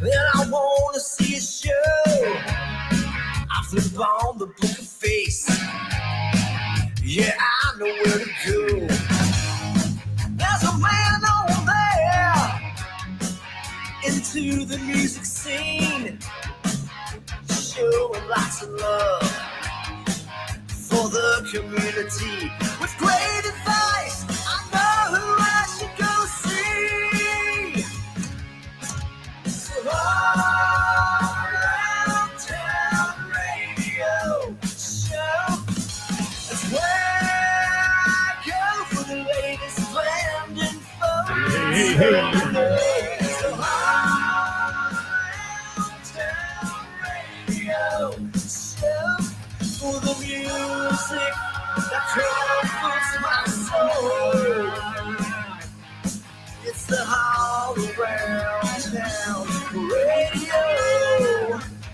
Then I wanna see a show. I flip on the book of face. Yeah, I know where to go. There's a man over there into the music scene, showing lots of love for the community. With great advice, I know who I should go see. So all around town radio show, that's where I go for the latest band info. So all around town radio show, for the music that comforts my soul. It's the All Around Town Radio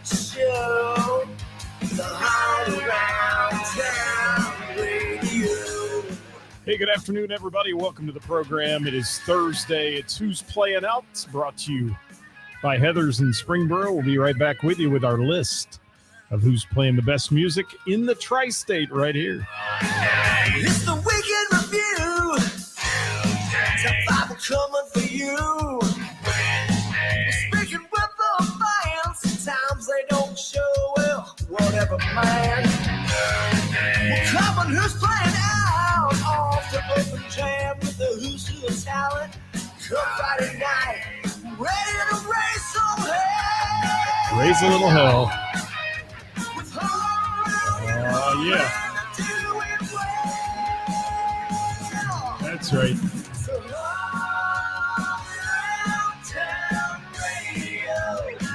Show. The All Around Town Radio. Hey, good afternoon, everybody. Welcome to the program. It is Thursday. It's Who's Playing Out, brought to you by Heathers in Springboro. We'll be right back with you with our list of who's playing the best music in the tri-state right here. It's the Weekend Review. Top 5 are coming for you. Speaking with the fans, sometimes they don't show well. Whatever, man. We're coming who's playing out off the open jam with the Who's Who of Talent. Come Friday night, ready to raise some hell. Raise a little hell. Oh, yeah. That's right.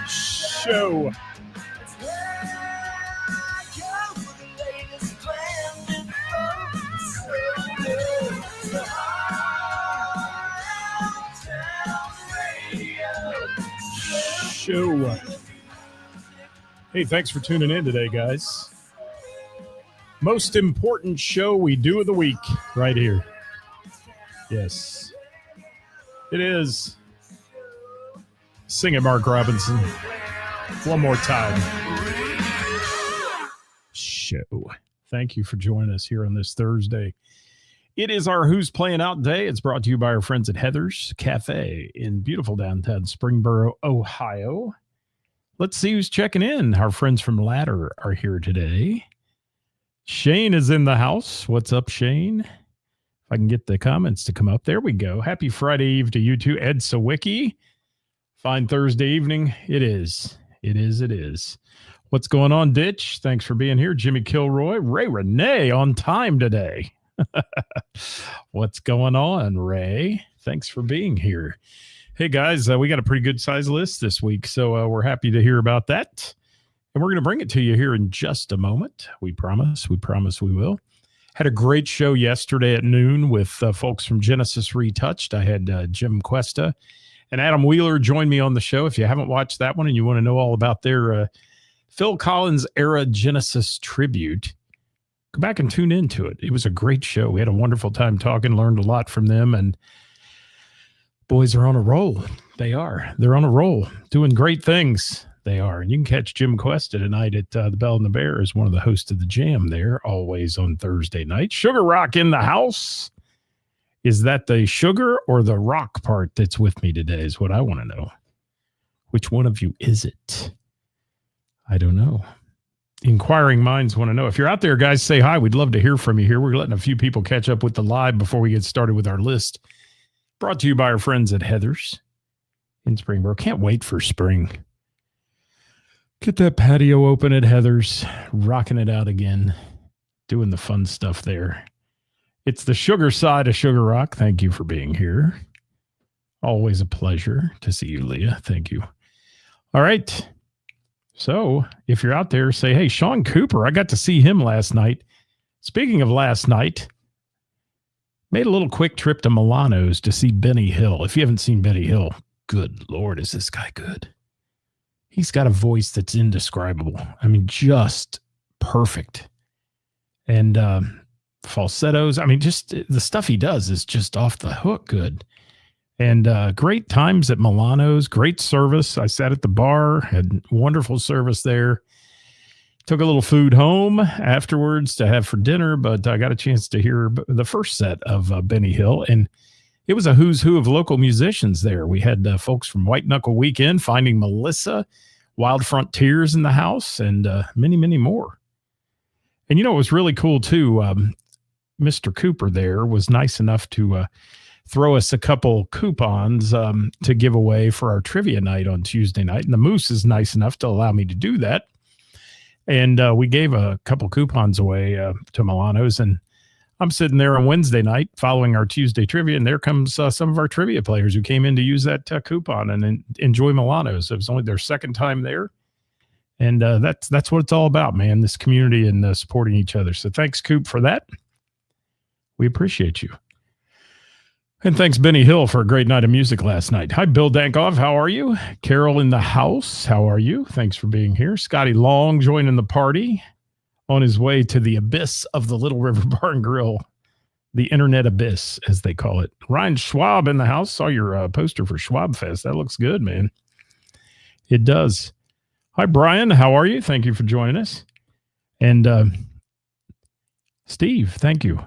Show. Show. Hey, thanks for tuning in today, guys. Most important show we do of the week right here. Yes, it is. Sing it, Mark Robinson. One more time. Show. Thank you for joining us here on this Thursday. It is our Who's Playing Out Day. It's brought to you by our friends at Heathers Cafe in beautiful downtown Springboro, Ohio. Let's see who's checking in. Our friends from Ladder are here today. Shane is in the house. What's up, Shane? If I can get the comments to come up. There we go. Happy Friday Eve to you too, Ed Sawicki. Fine Thursday evening. It is. It is. It is. What's going on, Ditch? Thanks for being here. Jimmy Kilroy. Ray Renee on time today. What's going on, Ray? Thanks for being here. Hey, guys, we got a pretty good size list this week, so we're happy to hear about that. And we're going to bring it to you here in just a moment. We promise we will. Had a great show yesterday at noon with folks from Genesis Retouched. I had Jim Cuesta and Adam Wheeler join me on the show. If you haven't watched that one and you want to know all about their Phil Collins era Genesis tribute, go back and tune into it. It was a great show. We had a wonderful time talking, learned a lot from them, and boys are on a roll. They are. They're on a roll, doing great things. They are. And you can catch Jim Cuesta tonight at the Bell and the Bear as one of the hosts of the Jam there, always on Thursday night. Sugar Rock in the house. Is that the sugar or the rock part that's with me today is what I want to know. Which one of you is it? I don't know. Inquiring minds want to know. If you're out there, guys, say hi. We'd love to hear from you here. We're letting a few people catch up with the live before we get started with our list. Brought to you by our friends at Heathers in Springboro. Can't wait for spring. Get that patio open at Heathers, rocking it out again, doing the fun stuff there. It's the sugar side of Sugar Rock. Thank you for being here. Always a pleasure to see you, Leah. Thank you. All right. So if you're out there, say, hey, Sean Cooper, I got to see him last night. Speaking of last night, made a little quick trip to Milano's to see Benny Hill. If you haven't seen Benny Hill, good Lord, is this guy good? He's got a voice that's indescribable. I mean, just perfect. And falsettos. I mean, just the stuff he does is just off the hook good. And great times at Milano's, great service. I sat at the bar, had wonderful service there. Took a little food home afterwards to have for dinner, but I got a chance to hear the first set of Benny Hill, and it was a who's who of local musicians there. We had folks from White Knuckle Weekend, Finding Melissa, Wild Frontiers in the house, and many, many more. And, you know, it was really cool, too. Mr. Cooper there was nice enough to throw us a couple coupons to give away for our trivia night on Tuesday night. And the Moose is nice enough to allow me to do that. And we gave a couple coupons away to Milano's. And I'm sitting there on Wednesday night following our Tuesday trivia. And there comes some of our trivia players who came in to use that coupon and enjoy Milano's. It was only their second time there. And that's what it's all about, man, this community and supporting each other. So thanks, Coop, for that. We appreciate you. And thanks, Benny Hill, for a great night of music last night. Hi, Bill Dankoff. How are you? Carol in the house. How are you? Thanks for being here. Scotty Long joining the party on his way to the abyss of the Little River Bar and Grill, the internet abyss, as they call it. Ryan Schwab in the house. Saw your poster for Schwab Fest. That looks good, man. It does. Hi, Brian. How are you? Thank you for joining us. And Steve, thank you.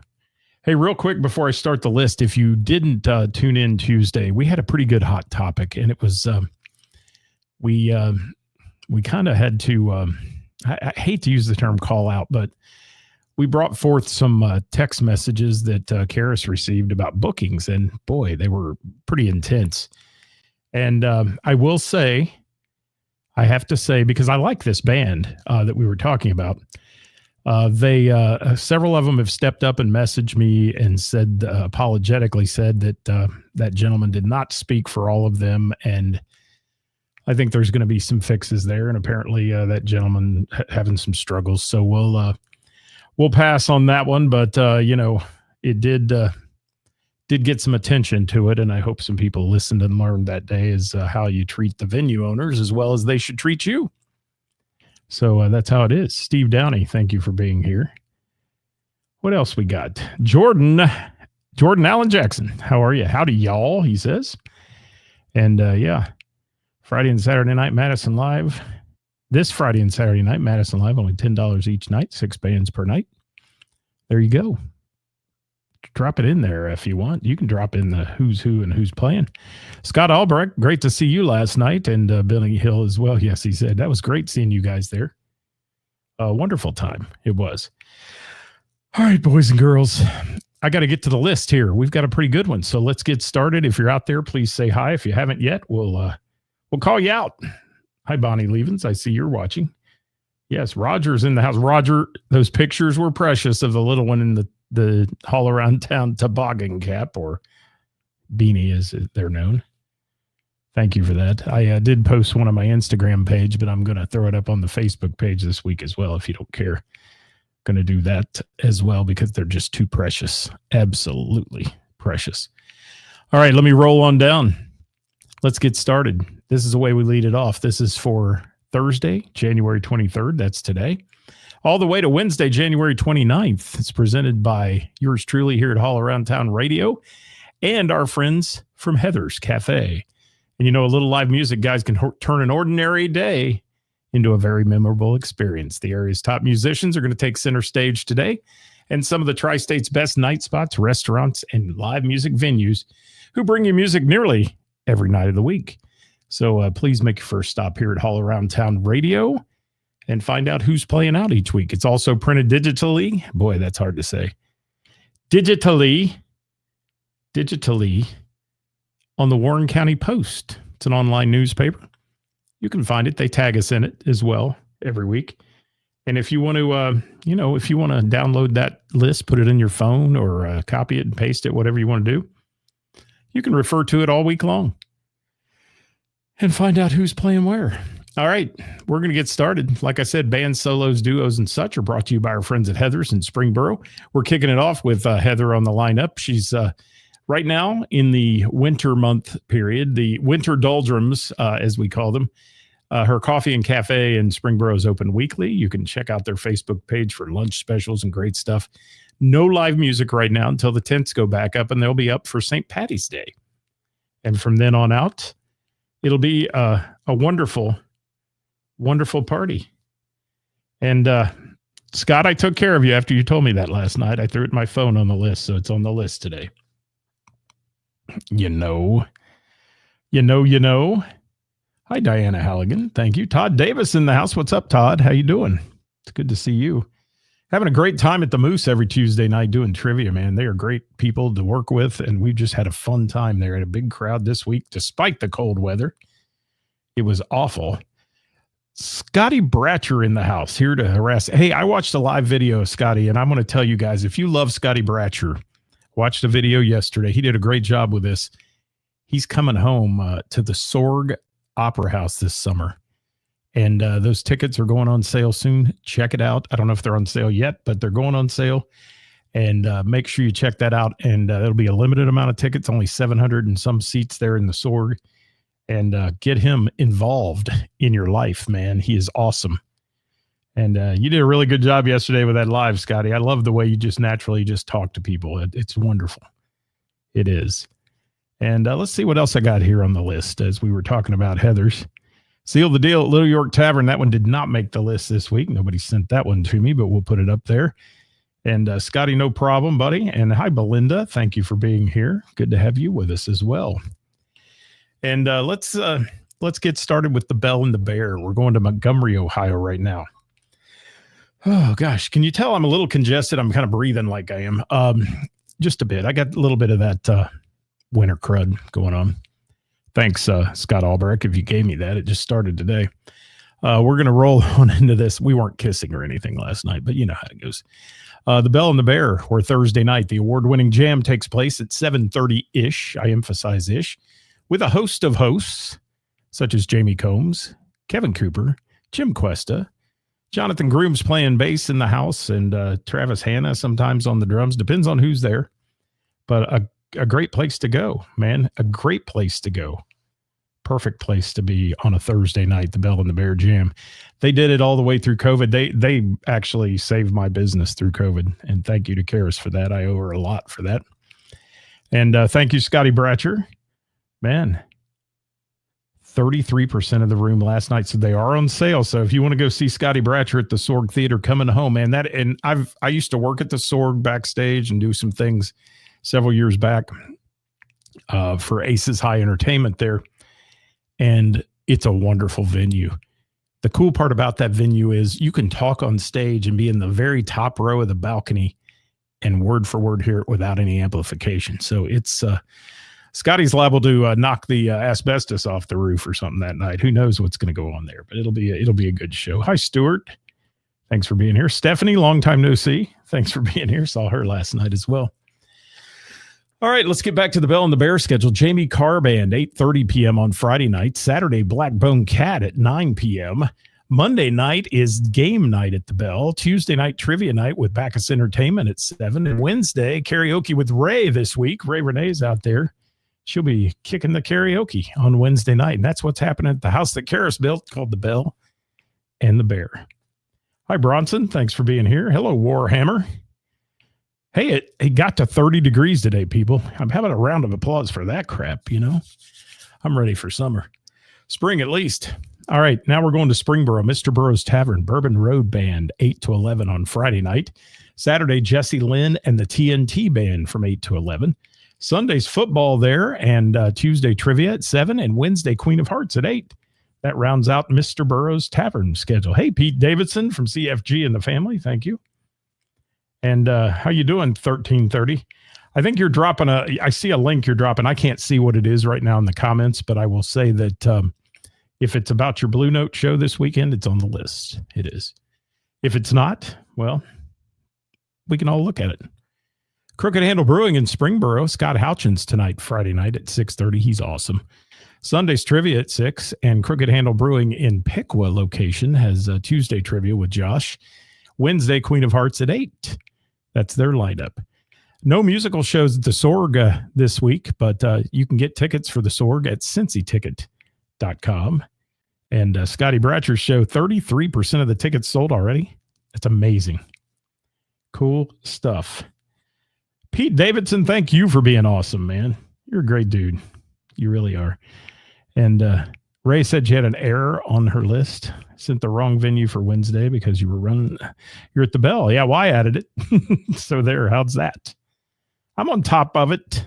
Hey, real quick before I start the list, if you didn't tune in Tuesday, we had a pretty good hot topic, and it was we kind of had to I hate to use the term call out, but we brought forth some text messages that Karis received about bookings, and boy, they were pretty intense. And I will say, I have to say, because I like this band that we were talking about. They several of them have stepped up and messaged me and said apologetically said that that gentleman did not speak for all of them, and I think there's going to be some fixes there. And apparently that gentleman having some struggles, so we'll pass on that one. But you know, it did get some attention to it, and I hope some people listened and learned that day is how you treat the venue owners as well as they should treat you. So that's how it is. Steve Downey, thank you for being here. What else we got? Jordan Allen Jackson. How are you? Howdy, y'all, he says. And yeah, Friday and Saturday night, Madison Live. This Friday and Saturday night, Madison Live, only $10 each night, 6 bands per night. There you go. Drop it in there if you want. You can drop in the who's who and who's playing. Scott Albrecht, great to see you last night, and Benny Hill as well. Yes, he said that was great seeing you guys there. A wonderful time it was. All right, boys and girls, I got to get to the list here. We've got a pretty good one, so let's get started. If you're out there, please say hi. If you haven't yet, we'll call you out. Hi, Bonnie Levens. I see you're watching. Yes, Roger's in the house. Roger, those pictures were precious of the little one in the All Around Town toboggan cap, or beanie as they're known. Thank you for that. I did post one on my Instagram page, but I'm going to throw it up on the Facebook page this week as well if you don't care. Going to do that as well because they're just too precious. Absolutely precious. All right, let me roll on down. Let's get started. This is the way we lead it off. This is for Thursday, January 23rd. That's today. All the way to Wednesday, January 29th. It's presented by yours truly here at All Around Town Radio and our friends from Heather's Cafe. And you know, a little live music, guys, can turn an ordinary day into a very memorable experience. The area's top musicians are going to take center stage today, and some of the Tri-State's best night spots, restaurants, and live music venues who bring you music nearly every night of the week. So please make your first stop here at All Around Town Radio and find out who's playing out each week. It's also printed digitally. Boy, that's hard to say. Digitally on the Warren County Post. It's an online newspaper. You can find it. They tag us in it as well every week. And if you want to, if you want to download that list, put it in your phone or copy it and paste it, whatever you want to do, you can refer to it all week long and find out who's playing where. All right, we're going to get started. Like I said, bands, solos, duos, and such are brought to you by our friends at Heather's in Springboro. We're kicking it off with Heather on the lineup. She's right now in the winter month period, the winter doldrums, as we call them. Her coffee and cafe in Springboro is open weekly. You can check out their Facebook page for lunch specials and great stuff. No live music right now until the tents go back up, and they'll be up for St. Patty's Day. And from then on out, it'll be a wonderful, wonderful party. And Scott, I took care of you after you told me that last night. I threw it in my phone on the list, so it's on the list today. You know. Hi, Diana Halligan. Thank you. Todd Davis in the house. What's up, Todd? How you doing? It's good to see you. Having a great time at the Moose every Tuesday night doing trivia, man. They are great people to work with, and we've just had a fun time there. Had a big crowd this week, despite the cold weather. It was awful. Scotty Bratcher in the house, here to harass. Hey, I watched a live video of Scotty, and I'm going to tell you guys, if you love Scotty Bratcher, watched a video yesterday. He did a great job with this. He's coming home to the Sorg Opera House this summer. And those tickets are going on sale soon. Check it out. I don't know if they're on sale yet, but they're going on sale. And make sure you check that out. And it'll be a limited amount of tickets, only 700 and some seats there in the Sorg. And get him involved in your life, man. He is awesome. And you did a really good job yesterday with that live, Scotty. I love the way you just naturally just talk to people. It's wonderful. It is. And let's see what else I got here on the list as we were talking about Heather's. Seal the Deal at Little York Tavern. That one did not make the list this week. Nobody sent that one to me, but we'll put it up there. And Scotty, no problem, buddy. And hi, Belinda. Thank you for being here. Good to have you with us as well. And let's get started with the Bell and the Bear. We're going to Montgomery, Ohio right now. Oh, gosh. Can you tell I'm a little congested? I'm kind of breathing like I am. Just a bit. I got a little bit of that winter crud going on. Thanks, Scott Albrecht, if you gave me that. It just started today. We're going to roll on into this. We weren't kissing or anything last night, but you know how it goes. The Bell and the Bear, where Thursday night, the award-winning jam takes place at 7:30-ish. I emphasize ish. With a host of hosts, such as Jamie Combs, Kevin Cooper, Jim Cuesta, Jonathan Grooms playing bass in the house, and Travis Hanna sometimes on the drums. Depends on who's there. But a great place to go, man. A great place to go. Perfect place to be on a Thursday night, the Bell and the Bear Jam. They did it all the way through COVID. They actually saved my business through COVID, and thank you to Karis for that. I owe her a lot for that. And thank you, Scotty Bratcher. Man, 33% of the room last night, so they are on sale. So if you want to go see Scotty Bratcher at the Sorg Theater coming home, man, I used to work at the Sorg backstage and do some things several years back for Aces High Entertainment there. And it's a wonderful venue. The cool part about that venue is you can talk on stage and be in the very top row of the balcony and word for word hear it without any amplification. So it's Scotty's liable to knock the asbestos off the roof or something that night. Who knows what's going to go on there, but it'll be a good show. Hi, Stuart. Thanks for being here. Stephanie, long time no see. Thanks for being here. Saw her last night as well. All right, let's get back to the Bell and the Bear schedule. Jamie Carr Band, 8:30 p.m. on Friday night. Saturday, Blackbone Cat at 9 p.m. Monday night is game night at the Bell. Tuesday night, trivia night with Bacchus Entertainment at 7. And Wednesday, karaoke with Ray this week. Ray Renee's out there. She'll be kicking the karaoke on Wednesday night. And that's what's happening at the house that Karis built called the Bell and the Bear. Hi, Bronson. Thanks for being here. Hello, Warhammer. Hey, it got to 30 degrees today, people. I'm having a round of applause for that crap, you know. I'm ready for summer. Spring at least. All right, now we're going to Springboro, Mr. Burroughs Tavern, Bourbon Road Band, 8 to 11 on Friday night. Saturday, Jesse Lynn and the TNT Band from 8 to 11. Sunday's football there, and Tuesday trivia at 7, and Wednesday Queen of Hearts at 8. That rounds out Mr. Burroughs Tavern schedule. Hey, Pete Davidson from CFG and the family, thank you. And how you doing, 1330? I think you're dropping I see a link you're dropping. I can't see what it is right now in the comments, but I will say that if it's about your Blue Note show this weekend, it's on the list. It is. If it's not, well, we can all look at it. Crooked Handle Brewing in Springboro, Scott Houchins tonight, Friday night at 6:30. He's awesome. Sunday's trivia at 6, and Crooked Handle Brewing in Piqua location has Tuesday trivia with Josh. Wednesday, Queen of Hearts at 8. That's their lineup. No musical shows at the Sorg this week, but you can get tickets for the Sorg at cincyticket.com. And Scotty Bratcher's show, 33% of the tickets sold already. That's amazing. Cool stuff. Pete Davidson, thank you for being awesome, man. You're a great dude. You really are. And Ray said she had an error on her list. Sent the wrong venue for Wednesday because you're at the Bell. Yeah, well, I added it. So there, how's that? I'm on top of it.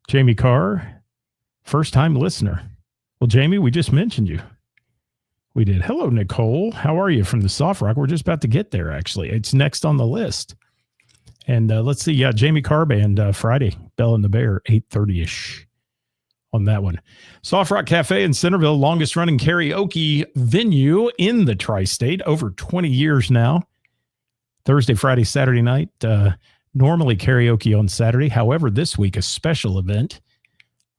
Jamie Carr, first time listener. Well, Jamie, we just mentioned you. We did. Hello, Nicole. How are you from the Soft Rock? We're just about to get there, actually. It's next on the list. And let's see. Yeah, Jamie Carr Band, Friday, Bell and the Bear, 8:30-ish on that one. Soft Rock Cafe in Centerville, longest running karaoke venue in the tri-state, over 20 years now. Thursday, Friday, Saturday night. Normally karaoke on Saturday. However, this week, a special event.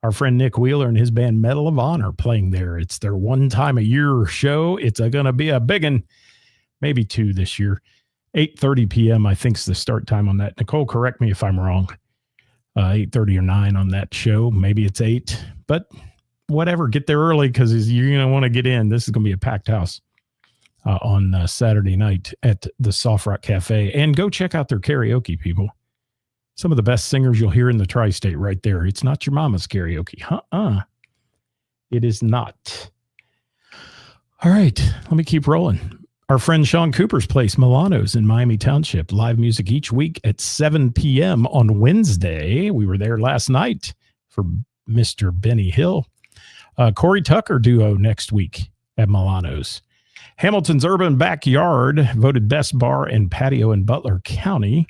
Our friend Nick Wheeler and his band Medal of Honor playing there. It's their one time a year show. It's going to be a big one, maybe two this year. 8:30 p.m. I think is the start time on that. Nicole, correct me if I'm wrong. 8:30 or 9 on that show. Maybe it's 8, but whatever. Get there early because you're going to want to get in. This is going to be a packed house on Saturday night at the Soft Rock Cafe. And go check out their karaoke, people. Some of the best singers you'll hear in the tri-state right there. It's not your mama's karaoke. It is not. All right, let me keep rolling. Our friend Sean Cooper's place, Milano's in Miami Township. Live music each week at 7 p.m. on Wednesday. We were there last night for Mr. Benny Hill. Corey Tucker duo next week at Milano's. Hamilton's Urban Backyard, voted best bar and patio in Butler County.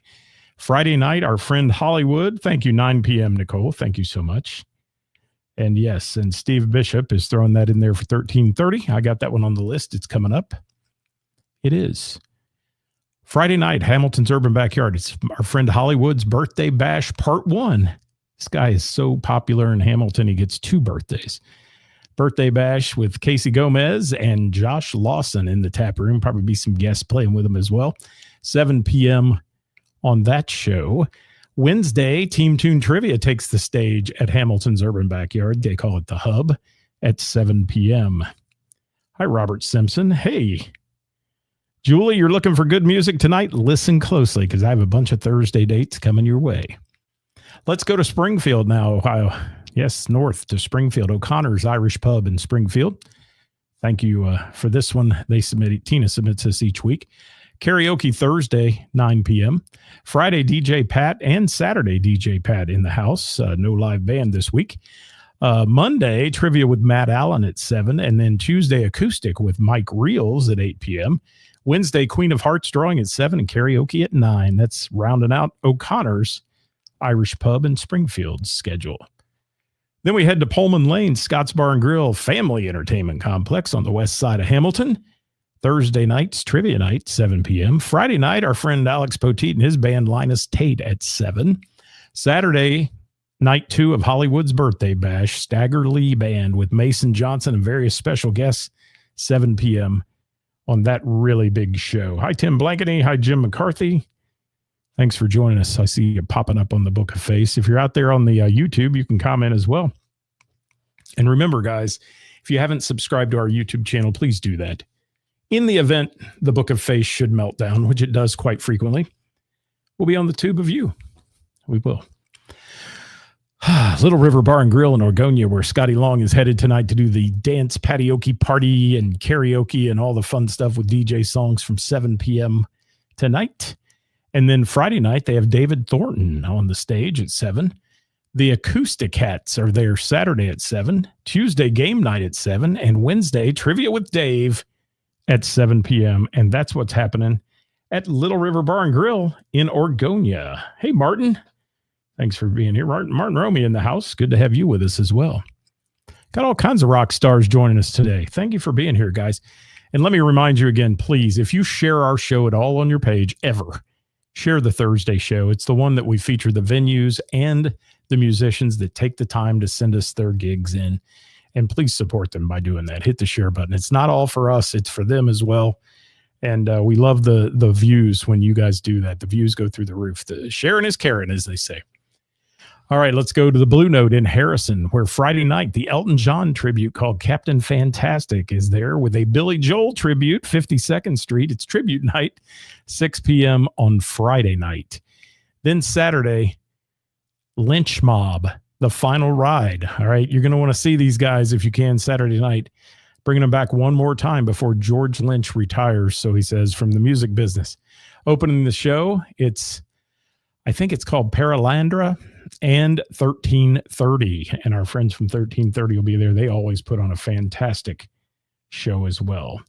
Friday night, our friend Hollywood. Thank you, 9 p.m., Nicole. Thank you so much. And yes, and Steve Bishop is throwing that in there for 13:30. I got that one on the list. It's coming up. It is. Friday night, Hamilton's Urban Backyard. It's our friend Hollywood's Birthday Bash Part 1. This guy is so popular in Hamilton, he gets 2 birthdays. Birthday Bash with Casey Gomez and Josh Lawson in the tap room. Probably be some guests playing with him as well. 7 p.m. on that show. Wednesday, Team Tune Trivia takes the stage at Hamilton's Urban Backyard. They call it the Hub at 7 p.m. Hi, Robert Simpson. Hey. Julie, you're looking for good music tonight? Listen closely because I have a bunch of Thursday dates coming your way. Let's go to Springfield now, Ohio. Yes, north to Springfield. O'Connor's Irish Pub in Springfield. Thank you for this one. Tina submits this each week. Karaoke Thursday, 9 p.m. Friday, DJ Pat, and Saturday, DJ Pat in the house. No live band this week. Monday, trivia with Matt Allen at 7. And then Tuesday, acoustic with Mike Reels at 8 p.m. Wednesday, Queen of Hearts drawing at 7 and karaoke at 9. That's rounding out O'Connor's Irish Pub in Springfield's schedule. Then we head to Pullman Lane, Scott's Bar and Grill Family Entertainment Complex on the west side of Hamilton. Thursday night's trivia night, 7 p.m. Friday night, our friend Alex Poteet and his band Linus Tate at 7. Saturday, night 2 of Hollywood's Birthday Bash, Stagger Lee Band with Mason Johnson and various special guests, 7 p.m. on that really big show. Hi, Tim Blankety. Hi, Jim McCarthy. Thanks for joining us. I see you popping up on the Book of Face. If you're out there on the YouTube, you can comment as well. And remember, guys, if you haven't subscribed to our YouTube channel, please do that. In the event the Book of Face should melt down, which it does quite frequently, we'll be on the tube of you. We will. Little River Bar and Grill in Orgonia, where Scotty Long is headed tonight to do the dance patioke party and karaoke and all the fun stuff with DJ songs from 7 p.m. tonight. And then Friday night, they have David Thornton on the stage at 7. The Acoustic Hats are there Saturday at 7. Tuesday, game night at 7. And Wednesday, Trivia with Dave at 7 p.m. And that's what's happening at Little River Bar and Grill in Orgonia. Hey, Martin. Thanks for being here. Martin Romey in the house. Good to have you with us as well. Got all kinds of rock stars joining us today. Thank you for being here, guys. And let me remind you again, please, if you share our show at all on your page, ever, share the Thursday show. It's the one that we feature the venues and the musicians that take the time to send us their gigs in. And please support them by doing that. Hit the share button. It's not all for us. It's for them as well. And we love the views when you guys do that. The views go through the roof. The sharing is caring, as they say. All right, let's go to the Blue Note in Harrison, where Friday night, the Elton John tribute called Captain Fantastic is there with a Billy Joel tribute, 52nd Street. It's tribute night, 6 p.m. on Friday night. Then Saturday, Lynch Mob, The Final Ride. All right. You're going to want to see these guys if you can Saturday night, bringing them back one more time before George Lynch retires. So he says, from the music business. Opening the show, I think it's called Paralandra and 1330. And our friends from 1330 will be there. They always put on a fantastic show as well.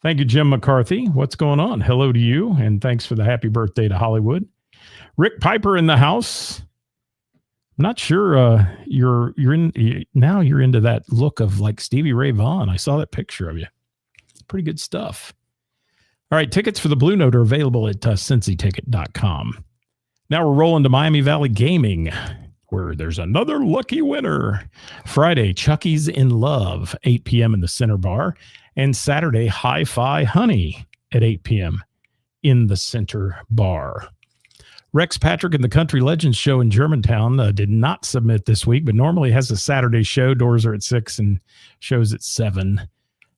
Thank you, Jim McCarthy. What's going on? Hello to you. And thanks for the happy birthday to Hollywood. Rick Piper in the house. I'm not sure you're into that look of like Stevie Ray Vaughan. I saw that picture of you. Pretty good stuff. All right, tickets for the Blue Note are available at cincyticket.com. Now we're rolling to Miami Valley Gaming, where there's another lucky winner. Friday, Chucky's in Love, 8 p.m. in the Center Bar. And Saturday, Hi-Fi Honey at 8 p.m. in the Center Bar. Rex Patrick and the Country Legends show in Germantown did not submit this week, but normally has a Saturday show. Doors are at 6 and shows at 7.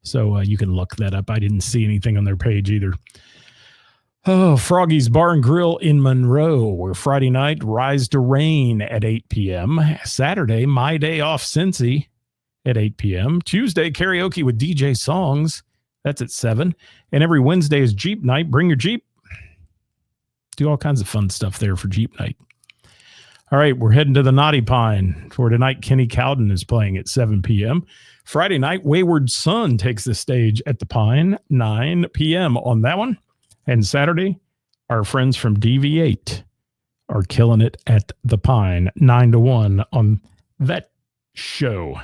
So you can look that up. I didn't see anything on their page either. Oh, Froggy's Bar and Grill in Monroe, where Friday night, Rise to Rain at 8 p.m. Saturday, My Day Off Cincy at 8 p.m. Tuesday, karaoke with DJ Songs. That's at 7. And every Wednesday is Jeep Night. Bring your Jeep. Do all kinds of fun stuff there for Jeep Night. All right, we're heading to the Naughty Pine. For tonight, Kenny Cowden is playing at 7 p.m. Friday night, Wayward Son takes the stage at the Pine, 9 p.m. on that one. And Saturday, our friends from DV8 are killing it at the Pine, 9-1 on that show.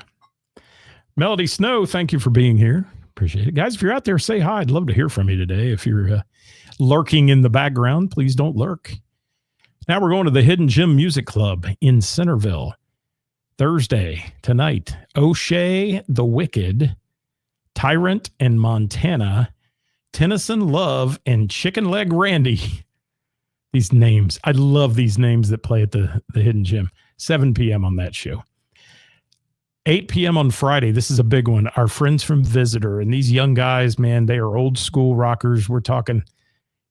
Melody Snow, thank you for being here. Appreciate it. Guys, if you're out there, say hi. I'd love to hear from you today. If you're lurking in the background, please don't lurk. Now we're going to the Hidden Gem Music Club in Centerville. Thursday, tonight, O'Shea the Wicked, Tyrant and Montana, Tennyson Love, and Chicken Leg Randy. These names. I love these names that play at the Hidden Gem. 7 p.m. on that show. 8 p.m. on Friday. This is a big one. Our friends from Visitor. And these young guys, man, they are old school rockers. We're talking,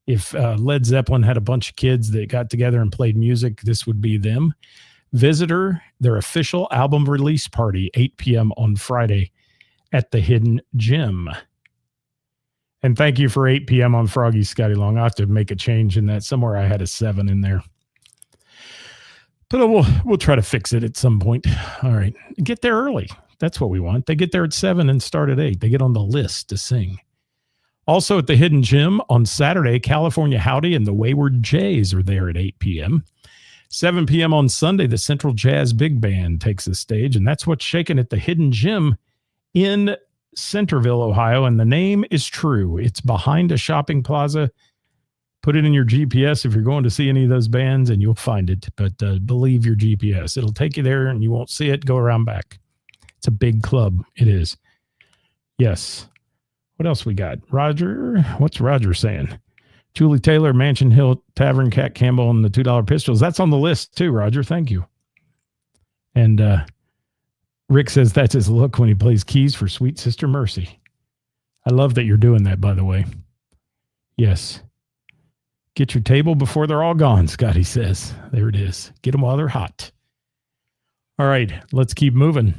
if Led Zeppelin had a bunch of kids that got together and played music, this would be them. Visitor, their official album release party, 8 p.m. on Friday at the Hidden Gem. And thank you for 8 p.m. on Froggy Scotty Long. I have to make a change in that. Somewhere I had a 7 in there. But we'll try to fix it at some point. All right. Get there early. That's what we want. They get there at 7 and start at 8. They get on the list to sing. Also at the Hidden Gem on Saturday, California Howdy and the Wayward Jays are there at 8 p.m. 7 p.m. on Sunday, the Central Jazz Big Band takes the stage, and that's what's shaking at the Hidden Gem in Centerville, Ohio, and the name is true. It's behind a shopping plaza. Put it in your GPS if you're going to see any of those bands, and you'll find it, but believe your GPS. It'll take you there, and you won't see it. Go around back. It's a big club. It is. Yes. What else we got? Roger. What's Roger saying? Julie Taylor, Mansion Hill Tavern, Cat Campbell, and the $2 Pistols. That's on the list too, Roger. Thank you. And Rick says that's his look when he plays keys for Sweet Sister Mercy. I love that you're doing that, by the way. Yes. Get your table before they're all gone, Scotty says. There it is. Get them while they're hot. All right, let's keep moving.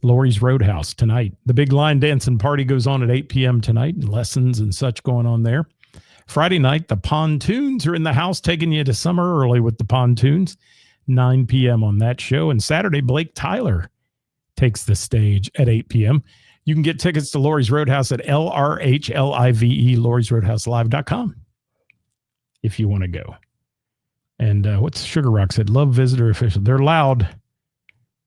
Lori's Roadhouse tonight. The big line dancing party goes on at 8 p.m. tonight, and lessons and such going on there. Friday night, the Pontoons are in the house, taking you to summer early with the Pontoons, 9 p.m. on that show. And Saturday, Blake Tyler takes the stage at 8 p.m. You can get tickets to Lori's Roadhouse at LRHLIVE, Lori'sRoadhouseLive.com if you want to go. And what's Sugar Rock said? Love Visitor Official. They're loud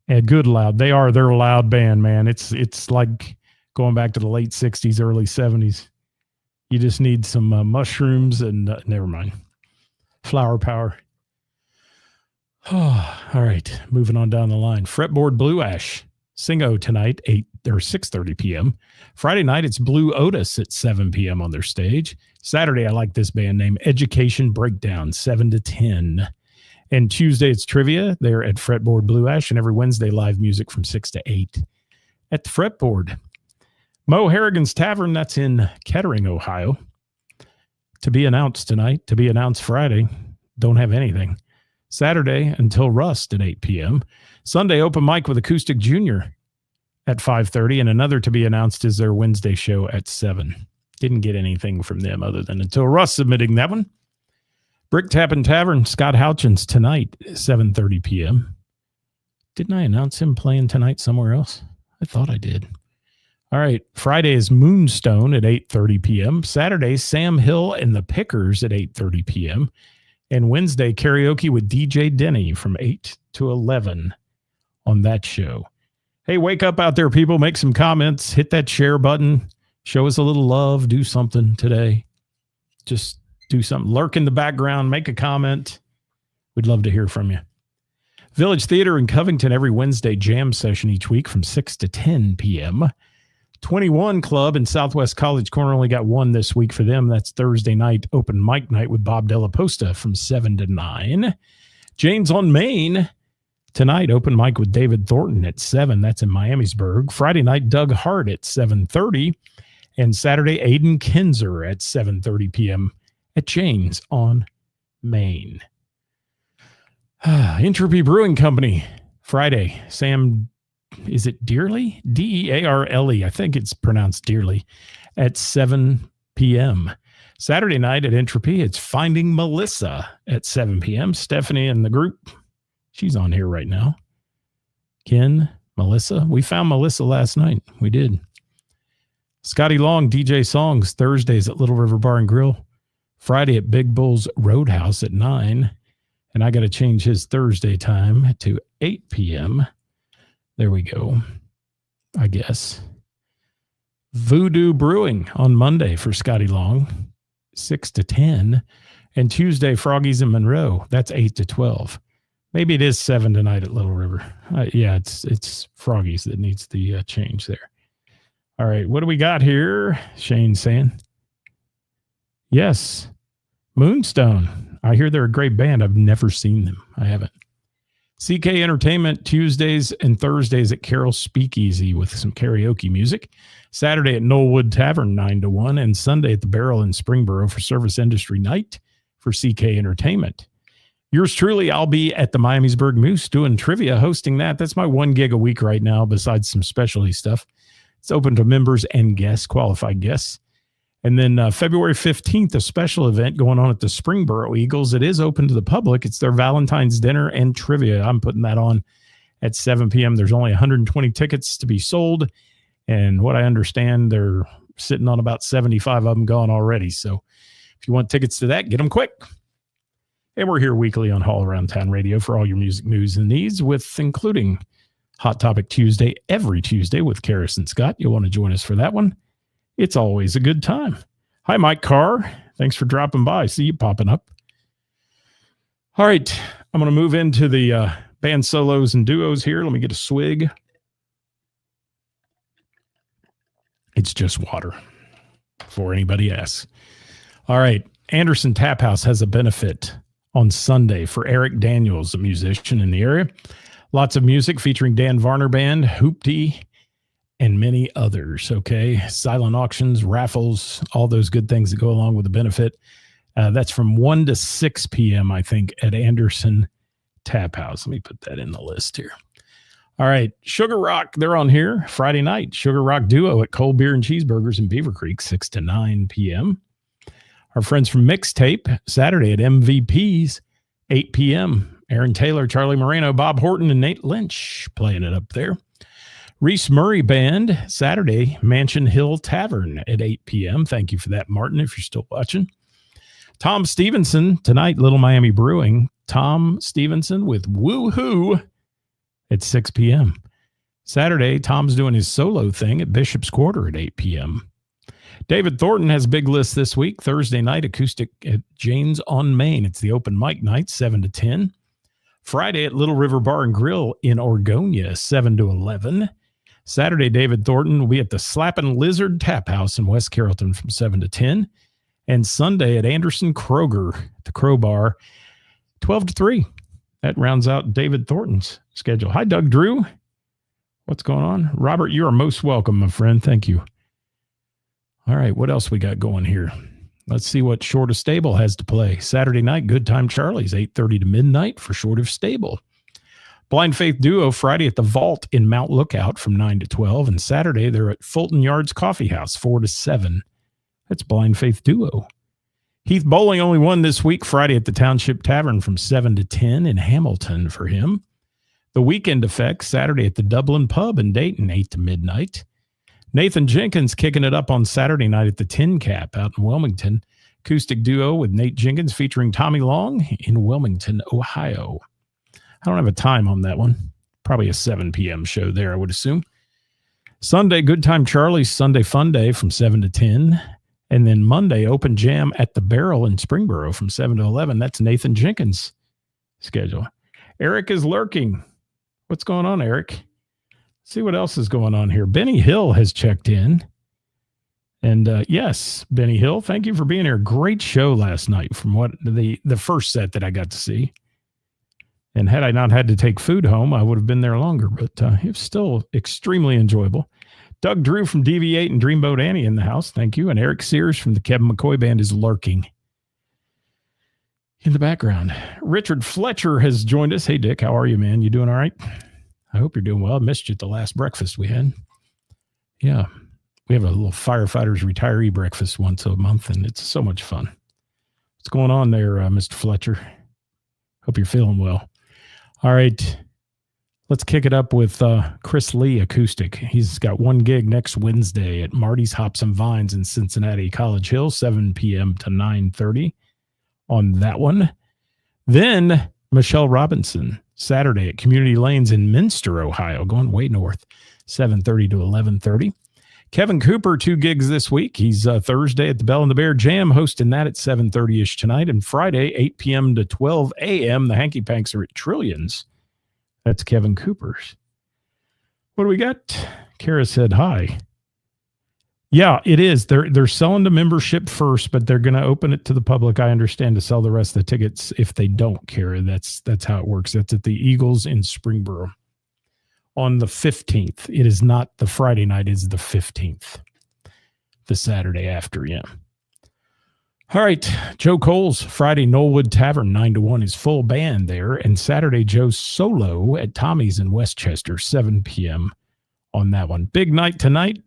and good loud. They're a loud band, man. It's like going back to the late 60s, early 70s. You just need some mushrooms and never mind. Flower power. Oh, all right. Moving on down the line. Fretboard Blue Ash. Singo tonight, 6:30 p.m. Friday night, it's Blue Otis at 7 p.m. on their stage. Saturday, I like this band name, Education Breakdown, 7 to 10. And Tuesday, it's Trivia. They're at Fretboard Blue Ash. And every Wednesday, live music from 6 to 8 at the Fretboard. Mo Harrigan's Tavern, that's in Kettering, Ohio. To be announced tonight, to be announced Friday. Don't have anything. Saturday, Until Rust at 8 p.m. Sunday, open mic with Acoustic Junior at 5:30, and another to be announced is their Wednesday show at 7. Didn't get anything from them other than Until Rust submitting that one. Brick Tappin' Tavern, Scott Houchins tonight, 7:30 p.m. Didn't I announce him playing tonight somewhere else? I thought I did. All right. Friday is Moonstone at 8:30 p.m. Saturday, Sam Hill and the Pickers at 8:30 p.m. And Wednesday, karaoke with DJ Denny from 8 to 11 on that show. Hey, wake up out there, people. Make some comments. Hit that share button. Show us a little love. Do something today. Just do something. Lurk in the background. Make a comment. We'd love to hear from you. Village Theater in Covington every Wednesday jam session each week from 6 to 10 p.m. 21 Club in Southwest College Corner only got one this week for them. That's Thursday night open mic night with Bob Della Posta from 7 to 9. Jane's on Main tonight, open mic with David Thornton at 7. That's in Miamisburg. Friday night, Doug Hart at 7:30. And Saturday, Aiden Kinzer at 7:30 p.m. at Jane's on Main. Entropy Brewing Company, Friday. Sam, is it Dearly? Dearle. I think it's pronounced Dearly at 7 p.m. Saturday night at Entropy, it's Finding Melissa at 7 p.m. Stephanie and the group, she's on here right now. Ken, Melissa. We found Melissa last night. We did. Scotty Long, DJ Songs, Thursdays at Little River Bar and Grill. Friday at Big Bull's Roadhouse at 9. And I got to change his Thursday time to 8 p.m. There we go, I guess. Voodoo Brewing on Monday for Scotty Long, 6 to 10. And Tuesday, Froggies in Monroe. That's 8 to 12. Maybe it is 7 tonight at Little River. Yeah, it's Froggies that needs the change there. All right, what do we got here? Shane saying, yes, Moonstone. I hear they're a great band. I've never seen them. I haven't. CK Entertainment, Tuesdays and Thursdays at Carol's Speakeasy with some karaoke music. Saturday at Knollwood Tavern, 9 to 1. And Sunday at the Barrel in Springboro for Service Industry Night for CK Entertainment. Yours truly, I'll be at the Miamisburg Moose doing trivia, hosting that. That's my 1 gig a week right now, besides some specialty stuff. It's open to members and guests, qualified guests. And then February 15th, a special event going on at the Springboro Eagles. It is open to the public. It's their Valentine's dinner and trivia. I'm putting that on at 7 p.m. There's only 120 tickets to be sold. And what I understand, they're sitting on about 75 of them gone already. So if you want tickets to that, get them quick. And we're here weekly on All Around Town Radio for all your music news and needs, with including Hot Topic Tuesday every Tuesday with Karis and Scott. You'll want to join us for that one. It's always a good time. Hi, Mike Carr. Thanks for dropping by. See you popping up. All right. I'm going to move into the band solos and duos here. Let me get a swig. It's just water, before anybody asks. All right. Anderson Tap House has a benefit on Sunday for Eric Daniels, a musician in the area. Lots of music featuring Dan Varner Band, Hoopty, and many others, okay? Silent auctions, raffles, all those good things that go along with the benefit. That's from 1 to 6 p.m., I think, at Anderson Tap House. Let me put that in the list here. All right, Sugar Rock, they're on here Friday night. Sugar Rock Duo at Cold Beer and Cheeseburgers in Beaver Creek, 6 to 9 p.m. Our friends from Mixtape, Saturday at MVP's, 8 p.m. Aaron Taylor, Charlie Moreno, Bob Horton, and Nate Lynch playing it up there. Reese Murray Band, Saturday, Mansion Hill Tavern at 8 p.m. Thank you for that, Martin, if you're still watching. Tom Stevenson, tonight, Little Miami Brewing. Tom Stevenson with Woohoo at 6 p.m. Saturday, Tom's doing his solo thing at Bishop's Quarter at 8 p.m. David Thornton has a big list this week. Thursday night, acoustic at Jane's on Main. It's the open mic night, 7 to 10. Friday at Little River Bar and Grill in Orgonia, 7 to 11. Saturday, David Thornton will be at the Slappin' Lizard Tap House in West Carrollton from 7 to 10. And Sunday at Anderson Kroger, the Crowbar, 12 to 3. That rounds out David Thornton's schedule. Hi, Doug Drew. What's going on? Robert, you are most welcome, my friend. Thank you. All right, what else we got going here? Let's see what Short of Stable has to play. Saturday night, Good Time Charlie's, 8:30 to midnight for Short of Stable. Blind Faith Duo, Friday at the Vault in Mount Lookout from 9 to 12. And Saturday, they're at Fulton Yards Coffee House, 4 to 7. That's Blind Faith Duo. Heath Bowling only won this week, Friday at the Township Tavern from 7 to 10 in Hamilton for him. The Weekend Effect, Saturday at the Dublin Pub in Dayton, 8 to midnight. Nathan Jenkins kicking it up on Saturday night at the Tin Cap out in Wilmington. Acoustic duo with Nate Jenkins featuring Tommy Long in Wilmington, Ohio. I don't have a time on that one. Probably a 7 p.m. show there, I would assume. Sunday, Good Time Charlie's Sunday Fun Day from 7 to 10. And then Monday, Open Jam at the Barrel in Springboro from 7 to 11. That's Nathan Jenkins' schedule. Eric is lurking. What's going on, Eric? See what else is going on here. Benny Hill has checked in. And yes, Benny Hill, thank you for being here. Great show last night from what the first set that I got to see. And had I not had to take food home, I would have been there longer. But it was still extremely enjoyable. Doug Drew from DV8 and Dreamboat Annie in the house. Thank you. And Eric Sears from the Kevin McCoy Band is lurking in the background. Richard Fletcher has joined us. Hey, Dick, how are you, man? You doing all right? I hope you're doing well. I missed you at the last breakfast we had. Yeah. We have a little firefighters retiree breakfast once a month, and it's so much fun. What's going on there, Mr. Fletcher? Hope you're feeling well. All right. Let's kick it up with Chris Lee Acoustic. He's got one gig next Wednesday at Marty's Hops and Vines in Cincinnati, College Hill, 7 p.m. to 9:30 on that one. Then Michelle Robinson, Saturday at Community Lanes in Minster, Ohio, going way north, 7:30 to 11:30. Kevin Cooper, 2 gigs this week. He's Thursday at the Bell and the Bear Jam, hosting that at 7:30-ish tonight. And Friday, 8 p.m. to 12 a.m., the Hanky Panks are at Trillions. That's Kevin Cooper's. What do we got? Kara said hi. Yeah, it is. They're selling the membership first, but they're going to open it to the public, I understand, to sell the rest of the tickets if they don't, Kara. That's how it works. That's at the Eagles in Springboro on the 15th. It is not the Friday night. It's the 15th, the Saturday after, yeah. All right, Joe Coles, Friday, Knollwood Tavern, 9 to 1, his full band there. And Saturday, Joe's solo at Tommy's in Westchester, 7 p.m. on that one. Big night tonight,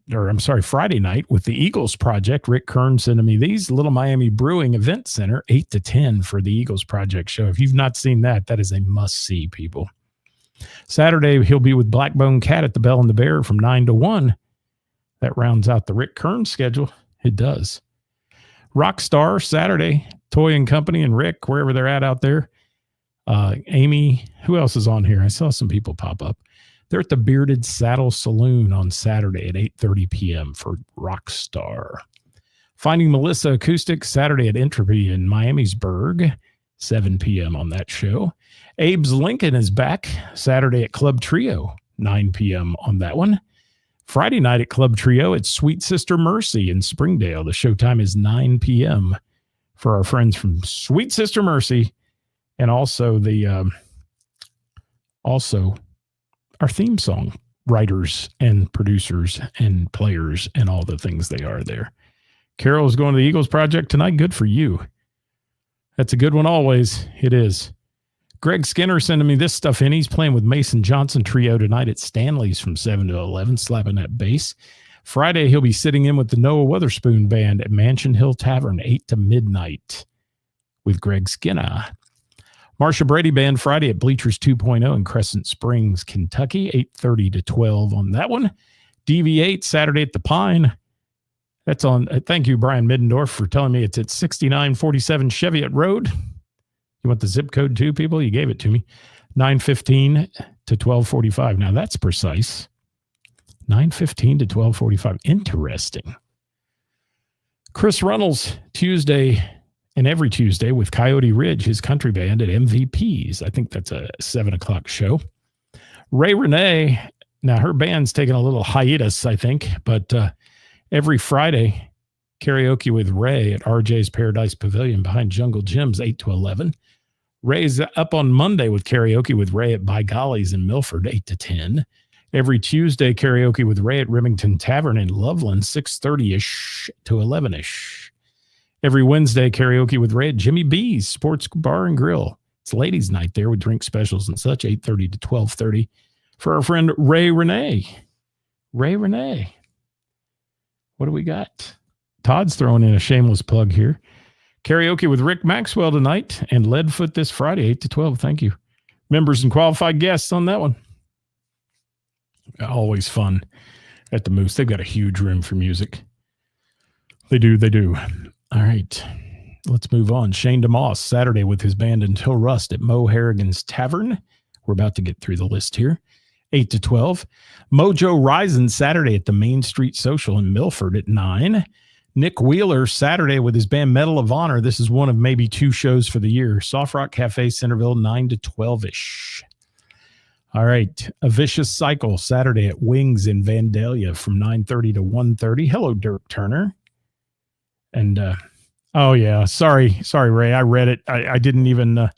Friday night with the Eagles Project. Rick Kern sending me these. Little Miami Brewing Event Center, 8 to 10 for the Eagles Project show. If you've not seen that, that is a must-see, people. Saturday, he'll be with Blackbone Cat at the Bell and the Bear from 9 to 1. That rounds out the Rick Kern schedule. It does. Rockstar, Saturday, Toy and Company and Rick, wherever they're at out there. Amy, who else is on here? I saw some people pop up. They're at the Bearded Saddle Saloon on Saturday at 8:30 p.m. for Rockstar. Finding Melissa Acoustic, Saturday at Entropy in Miamisburg, 7 p.m. on that show. Abe's Lincoln is back, Saturday at Club Trio, 9 p.m. on that one. Friday night at Club Trio, it's Sweet Sister Mercy in Springdale. The showtime is 9 p.m. for our friends from Sweet Sister Mercy, and also our theme song writers and producers and players and all the things they are there. Carol is going to the Eagles Project tonight. Good for you. That's a good one always. It is. Greg Skinner sending me this stuff in. He's playing with Mason Johnson Trio tonight at Stanley's from 7 to 11, slapping that bass. Friday, he'll be sitting in with the Noah Witherspoon Band at Mansion Hill Tavern, 8 to midnight with Greg Skinner. Marsha Brady Band Friday at Bleachers 2.0 in Crescent Springs, Kentucky, 8:30 to 12 on that one. DV8 Saturday at the Pine. That's on. Thank you, Brian Middendorf, for telling me it's at 6947 Cheviot Road. You want the zip code too, people? You gave it to me. 9:15 to 12:45. Now that's precise. 9:15 to 12:45. Interesting. Chris Runnels, Tuesday and every Tuesday with Coyote Ridge, his country band at MVPs. I think that's a 7 o'clock show. Ray Renee, now her band's taking a little hiatus, I think, but every Friday, karaoke with Ray at RJ's Paradise Pavilion behind Jungle Gyms, 8 to 11. Ray's up on Monday with karaoke with Ray at By Gollies in Milford, 8 to 10. Every Tuesday, karaoke with Ray at Remington Tavern in Loveland, 6:30-ish to 11-ish. Every Wednesday, karaoke with Ray at Jimmy B's Sports Bar and Grill. It's ladies' night there with drink specials and such, 8:30 to 12:30. For our friend Ray Renee. Ray Renee. What do we got? Todd's throwing in a shameless plug here. Karaoke with Rick Maxwell tonight and Leadfoot this Friday, 8 to 12. Thank you. Members and qualified guests on that one. Always fun at the Moose. They've got a huge room for music. They do. All right. Let's move on. Shane DeMoss, Saturday with his band Until Rust at Mo Harrigan's Tavern. We're about to get through the list here. 8 to 12. Mojo Rising, Saturday at the Main Street Social in Milford at 9. Nick Wheeler, Saturday with his band Medal of Honor. This is one of maybe 2 shows for the year. Soft Rock Cafe, Centerville, 9 to 12-ish. All right. A Vicious Cycle, Saturday at Wings in Vandalia from 9:30 to 1:30. Hello, Dirk Turner. And, oh, yeah. Sorry, Ray. I read it. I didn't even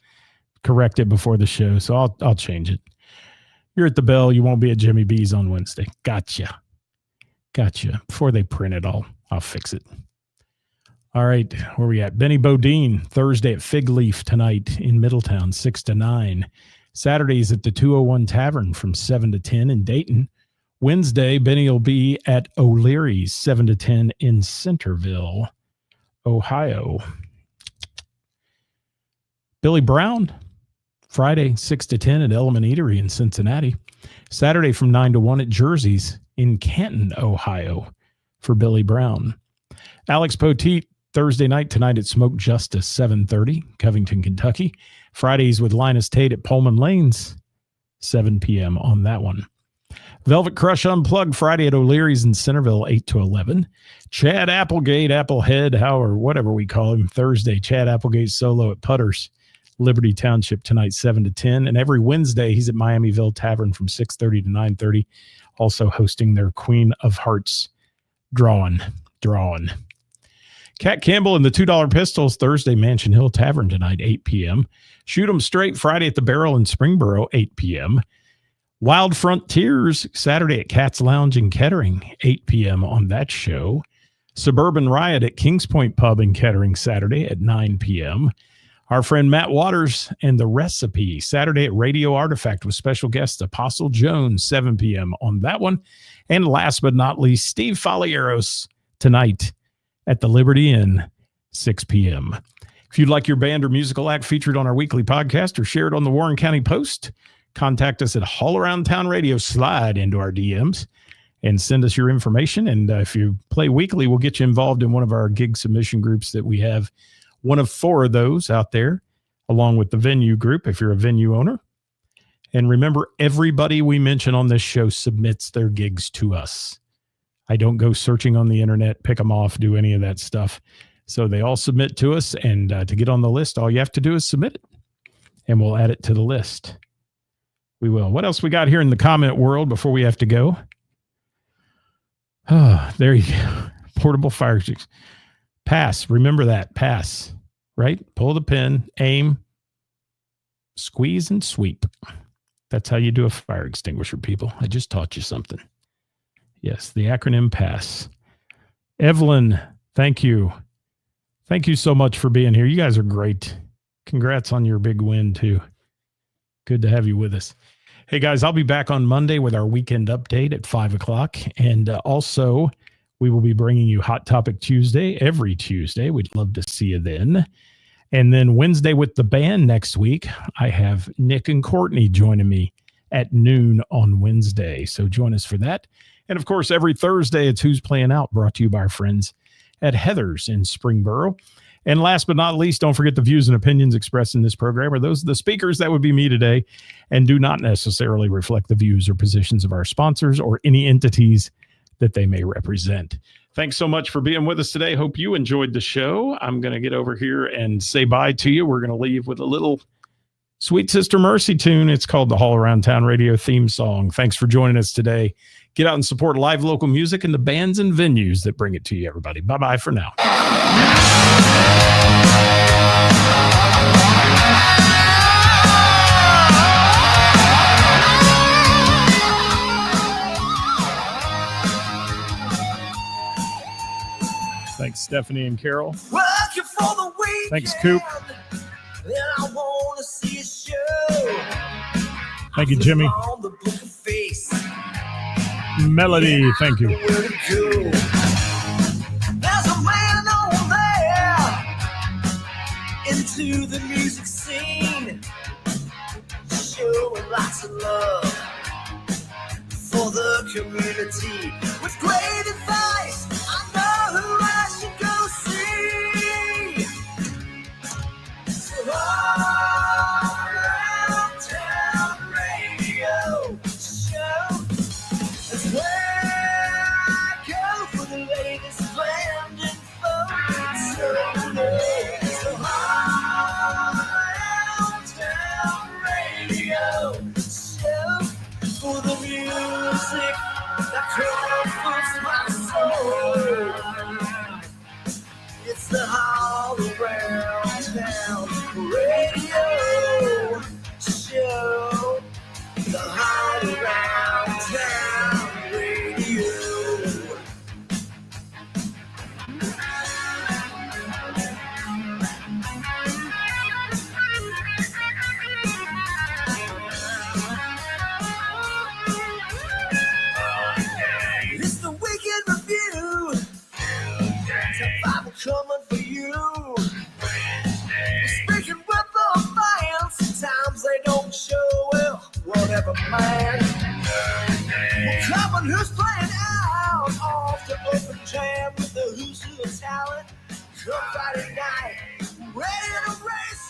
correct it before the show, so I'll change it. You're at the Bell. You won't be at Jimmy B's on Wednesday. Gotcha. Before they print it, I'll fix it. All right. Where we at? Benny Bodine, Thursday at Fig Leaf tonight in Middletown, 6 to 9. Saturdays at the 201 Tavern from 7 to 10 in Dayton. Wednesday, Benny will be at O'Leary's, 7 to 10 in Centerville, Ohio. Billy Brown, Friday, 6 to 10 at Element Eatery in Cincinnati. Saturday from 9 to 1 at Jersey's in Canton, Ohio for Billy Brown. Alex Poteet, Thursday night tonight at Smoke Justice, 7:30, Covington, Kentucky. Fridays with Linus Tate at Pullman Lanes, 7 p.m. on that one. Velvet Crush Unplugged Friday at O'Leary's in Centerville, 8 to 11. Chad Applegate, Applehead, or whatever we call him, Thursday. Chad Applegate solo at Putters, Liberty Township tonight, 7 to 10. And every Wednesday, he's at Miamiville Tavern from 6:30 to 9:30, also hosting their Queen of Hearts drawing. Cat Campbell and the $2 Pistols, Thursday, Mansion Hill Tavern tonight, 8 p.m. Shoot 'em Straight Friday at the Barrel in Springboro, 8 p.m. Wild Frontiers, Saturday at Cat's Lounge in Kettering, 8 p.m. on that show. Suburban Riot at Kings Point Pub in Kettering, Saturday at 9 p.m. Our friend Matt Waters and The Recipe, Saturday at Radio Artifact with special guest Apostle Jones, 7 p.m. on that one. And last but not least, Steve Folieros tonight at the Liberty Inn, 6 p.m. If you'd like your band or musical act featured on our weekly podcast or shared on the Warren County Post, contact us at Haul Around Town Radio. Slide into our DMs and send us your information. And if you play weekly, we'll get you involved in one of our gig submission groups that we have. One of 4 of those out there, along with the venue group, if you're a venue owner. And remember, everybody we mention on this show submits their gigs to us. I don't go searching on the internet, pick them off, do any of that stuff. So they all submit to us. And to get on the list, all you have to do is submit it. And we'll add it to the list. We will. What else we got here in the comment world before we have to go? Oh, there you go. Portable fire extinguisher. Pass. Remember that. Pass. Right? Pull the pin, aim, squeeze, and sweep. That's how you do a fire extinguisher, people. I just taught you something. Yes, the acronym PASS. Evelyn, thank you. Thank you so much for being here. You guys are great. Congrats on your big win, too. Good to have you with us. Hey, guys, I'll be back on Monday with our weekend update at 5 o'clock. And also, we will be bringing you Hot Topic Tuesday every Tuesday. We'd love to see you then. And then Wednesday with the band next week, I have Nick and Courtney joining me at noon on Wednesday. So join us for that. And, of course, every Thursday, it's Who's Playing Out, brought to you by our friends at Heather's in Springboro. And last but not least, don't forget the views and opinions expressed in this program are those of the speakers. That would be me today, and do not necessarily reflect the views or positions of our sponsors or any entities that they may represent. Thanks so much for being with us today. Hope you enjoyed the show. I'm going to get over here and say bye to you. We're going to leave with a little Sweet Sister Mercy tune. It's called the Haul Around Town Radio theme song. Thanks for joining us today. Get out and support live local music and the bands and venues that bring it to you, everybody. Bye-bye for now. Thanks, Stephanie and Carol. Work your for the weekend. Thanks, Coop. And I wanna see a show. Thank you, Jimmy. On the book of face. Melody, thank you. Where to go. There's a man over there into the music scene, showing lots of love for the community. With great advice, I know who I should go see. So all around town radio show. That's where I go for the latest band info. So all around town radio show for the music that comforts my soul. It's the all around town radio show. The all around town radio. It's the weekend review. Survival coming for you. Speaking with the fans, sometimes they don't show well. Whatever, man. Well, Common Who's playing out off the open jam with the Who's Who of talent. Come Friday night, ready to race.